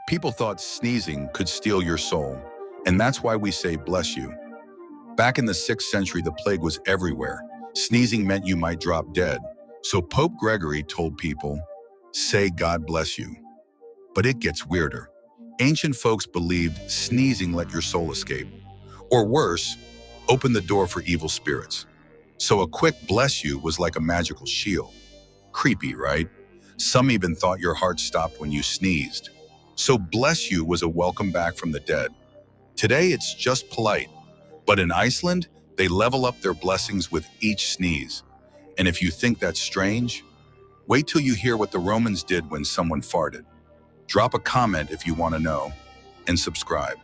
People thought sneezing could steal your soul, and that's why we say bless you. Back in the 6th century, the plague was everywhere. Sneezing meant you might drop dead. So Pope Gregory told people, say God bless you. But it gets weirder. Ancient folks believed sneezing let your soul escape. Or worse, open the door for evil spirits. So a quick bless you was like a magical shield. Creepy, right? Some even thought your heart stopped when you sneezed. So bless you was a welcome back from the dead. Today it's just polite. But in Iceland, they level up their blessings with each sneeze. And if you think that's strange, wait till you hear what the Romans did when someone farted. Drop a comment if you want to know, and subscribe.